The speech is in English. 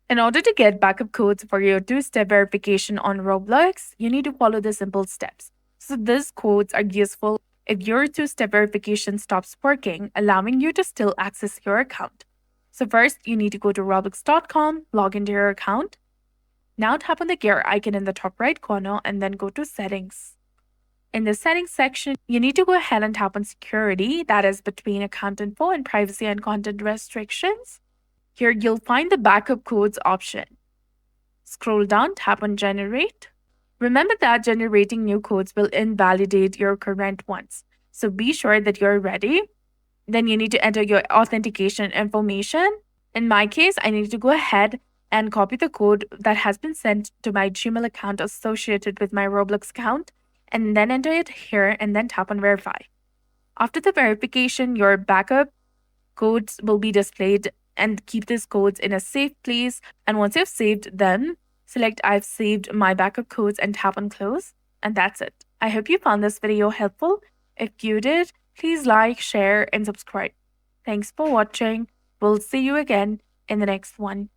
In order to get backup codes for your two-step verification on Roblox, you need to follow the simple steps. So these codes are useful if your two-step verification stops working, allowing you to still access your account. So first, you need to go to roblox.com, log into your account. Now tap on the gear icon in the top right corner and then go to Settings. In the Settings section, you need to go ahead and tap on Security, that is between account info and privacy and content restrictions. Here, you'll find the backup codes option. Scroll down, tap on Generate. Remember that generating new codes will invalidate your current ones, so be sure that you're ready. Then you need to enter your authentication information. In my case, I need to go ahead and copy the code that has been sent to my Gmail account associated with my Roblox account, and then enter it here and then tap on Verify. After the verification, your backup codes will be displayed, and keep these codes in a safe place. And once you've saved them, select I've saved my backup codes and tap on Close. And that's it. I hope you found this video helpful. If you did, please like, share, and subscribe. Thanks for watching. We'll see you again in the next one.